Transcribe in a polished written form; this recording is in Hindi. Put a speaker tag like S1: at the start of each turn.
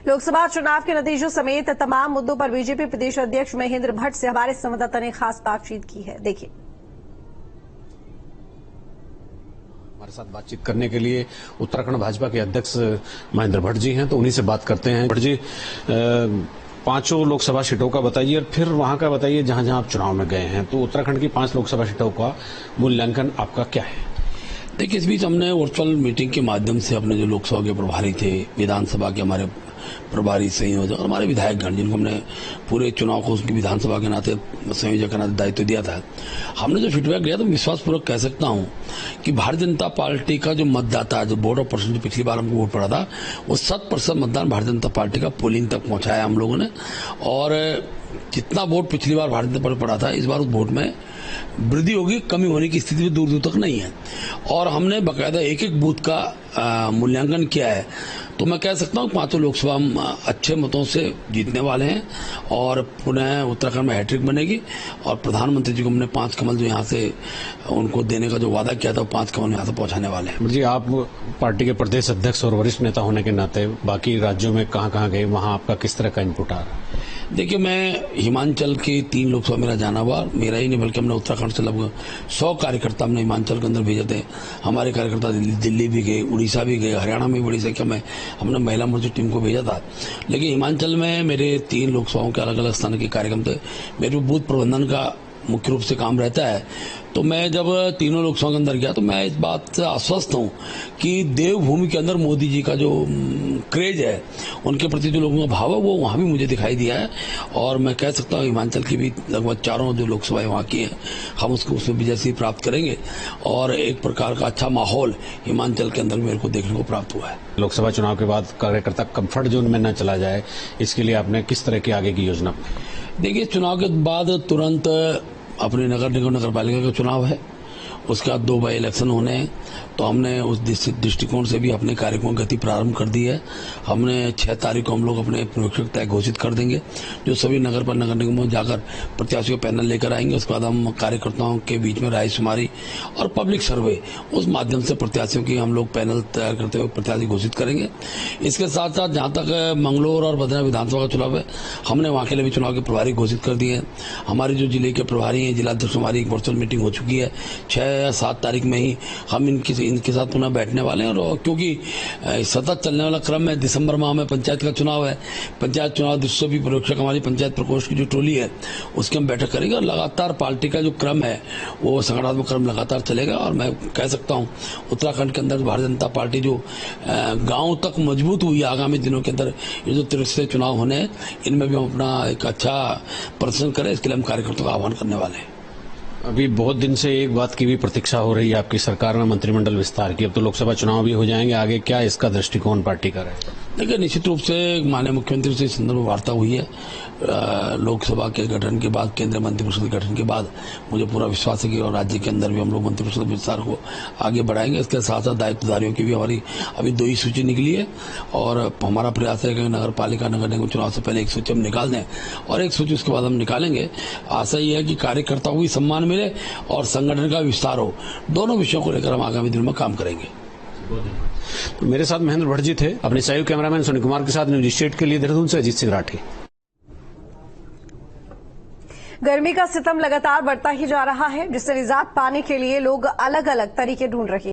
S1: लोकसभा चुनाव के नतीजों समेत तमाम मुद्दों पर बीजेपी प्रदेश अध्यक्ष महेंद्र भट्ट से हमारे संवाददाता ने खास बातचीत की है। देखिए,
S2: हमारे साथ बातचीत करने के लिए उत्तराखंड भाजपा के अध्यक्ष महेंद्र भट्ट जी हैं, तो उन्हीं से बात करते हैं। भट्ट जी, पांचों लोकसभा सीटों का बताइए और फिर वहां का बताइए जहां जहां आप चुनाव में गए हैं। तो उत्तराखंड की 5 लोकसभा सीटों का मूल्यांकन आपका क्या है?
S3: देखिए, इस बीच हमने वर्चुअल मीटिंग के माध्यम से अपने जो लोकसभा के प्रभारी थे, विधानसभा के हमारे प्रभारी संयोजक और हमारे विधायकगण, जिनको हमने पूरे चुनाव को उसकी विधानसभा के नाते संयोजक का नाते दायित्व दिया था, हमने जो फीडबैक दिया तो विश्वासपूर्वक कह सकता हूं कि भारतीय जनता पार्टी का जो मतदाता, जो वोट ऑफ परसेंट पिछली बार हमको वोट पड़ा था, वो 100% मतदान भारतीय जनता पार्टी का पोलिंग तक पहुंचाया हम लोगों ने। और जितना वोट पिछली बार भारतीय जनता पार्टी पड़ा था, इस बार उस वोट में वृद्धि होगी, कमी होने की स्थिति में दूर दूर तक नहीं है। और हमने बाकायदा एक एक बूथ का मूल्यांकन किया है। तो मैं कह सकता हूँ 5 लोकसभा हम अच्छे मतों से जीतने वाले हैं और पुनः उत्तराखंड में हैट्रिक बनेगी। और प्रधानमंत्री जी को हमने 5 कमल जो यहाँ से उनको देने का जो वादा किया था, वो 5 कमल यहाँ से पहुंचाने वाले हैं।
S2: जी, आप पार्टी के प्रदेश अध्यक्ष और वरिष्ठ नेता होने के नाते बाकी राज्यों में कहाँ गए, वहाँ आपका किस तरह का इनपुट आ रहा है?
S3: देखिए, मैं हिमाचल के 3 लोकसभा मेरा जाना हुआ, मेरा ही नहीं बल्कि हमने उत्तराखंड से लगभग 100 कार्यकर्ता हमने हिमाचल के अंदर भेजे थे। हमारे कार्यकर्ता दिल्ली भी गए, उड़ीसा भी गए, हरियाणा में बड़ी संख्या में हमने महिला मोर्चा टीम को भेजा था। लेकिन हिमाचल में मेरे 3 लोकसभाओं के अलग अलग स्थान के कार्यक्रम थे। मेरे बूथ प्रबंधन का मुख्य रूप से काम रहता है। तो मैं जब तीनों लोकसभा के अंदर गया तो मैं इस बात से आश्वस्त हूं कि देवभूमि के अंदर मोदी जी का जो क्रेज है, उनके प्रति जो लोगों का भाव है, वो वहां भी मुझे दिखाई दिया है। और मैं कह सकता हूं हिमाचल की भी लगभग 4 जो लोकसभाएं वहां की हैं, हम उसको उसमें विजय से प्राप्त करेंगे। और एक प्रकार का अच्छा माहौल हिमाचल के अंदर मेरे को देखने को प्राप्त हुआ है।
S2: लोकसभा चुनाव के बाद कार्यकर्ता कंफर्ट जोन में न चला जाए, इसके लिए आपने किस तरह की आगे की योजना?
S3: देखिए, चुनाव के बाद तुरंत अपने नगर निगम नगर पालिका का चुनाव है, उसके बाद 2 बाई इलेक्शन होने हैं। तो हमने उस दृष्टिकोण से भी अपने कार्यक्रम की गति प्रारंभ कर दी है। हमने 6 तारीख को हम लोग अपने पर्यवेक्षक तय घोषित कर देंगे, जो सभी नगर निगमों में जाकर प्रत्याशियों का पैनल लेकर आएंगे। उसके बाद हम कार्यकर्ताओं के बीच में रायशुमारी और पब्लिक सर्वे, उस माध्यम से प्रत्याशियों की हम लोग पैनल तैयार करते हुए प्रत्याशी घोषित करेंगे। इसके साथ साथ जहां तक मंगलौर और बद्रीनाथ विधानसभा का चुनाव है, हमने वहां के लिए भी चुनाव के प्रभारी घोषित कर दिए हैं। हमारे जो जिले के प्रभारी हैं, जिलाध्यक्ष, हमारी एक वर्चुअल मीटिंग हो चुकी है। 6 या 7 तारीख में ही हम इनके साथ पुनः बैठने वाले हैं। और क्योंकि सतत चलने वाला क्रम है, दिसंबर माह में पंचायत का चुनाव है। पंचायत चुनाव दृष्टि भी पर्यवेक्षक हमारी पंचायत प्रकोष्ठ की जो टोली है, उसकी हम बैठक करेंगे। और लगातार पार्टी का जो क्रम है, वो संगठनात्मक क्रम लगातार चलेगा। और मैं कह सकता हूं उत्तराखंड के अंदर भारतीय जनता पार्टी जो गांव तक मजबूत हुई, आगामी दिनों के अंदर ये जो त्रिस्तरीय चुनाव होने हैं, इनमें भी हम अपना एक अच्छा प्रदर्शन करें, इसके लिए हम कार्यकर्ताओं का आह्वान करने वाले हैं।
S2: अभी बहुत दिन से एक बात की भी प्रतीक्षा हो रही है आपकी सरकार में, मंत्रिमंडल विस्तार की। अब तो लोकसभा चुनाव भी हो जाएंगे, आगे क्या इसका दृष्टिकोण पार्टी का रहेगा?
S3: देखिए, निश्चित रूप से माननीय मुख्यमंत्री से इस संदर्भ में वार्ता हुई है। लोकसभा के गठन के बाद, केंद्रीय मंत्रिपरिषद के गठन के बाद मुझे पूरा विश्वास है कि और राज्य के अंदर भी हम लोग मंत्रिपरिषद विस्तार को आगे बढ़ाएंगे। इसके साथ साथ दायित्वधारियों की भी हमारी अभी 2 ही सूची निकली है। और हमारा प्रयास है कि नगर पालिका, नगर निगम चुनाव से पहले एक सूची हम निकाल दें और एक सूची उसके बाद हम निकालेंगे। आशा ये है कि कार्यकर्ताओं को भी सम्मान मिले और संगठन का विस्तार हो। दोनों विषयों को लेकर हम आगामी दिनों में काम करेंगे।
S2: तो मेरे साथ महेंद्र भट्ट जी थे। अपने सहयोगी कैमरामैन सोनी कुमार के साथ न्यूज स्टेट के लिए देहरादून से अजीत सिंह राठी।
S1: गर्मी का सितम लगातार बढ़ता ही जा रहा है, जिससे निजात पाने के लिए लोग अलग अलग तरीके ढूंढ रहे हैं।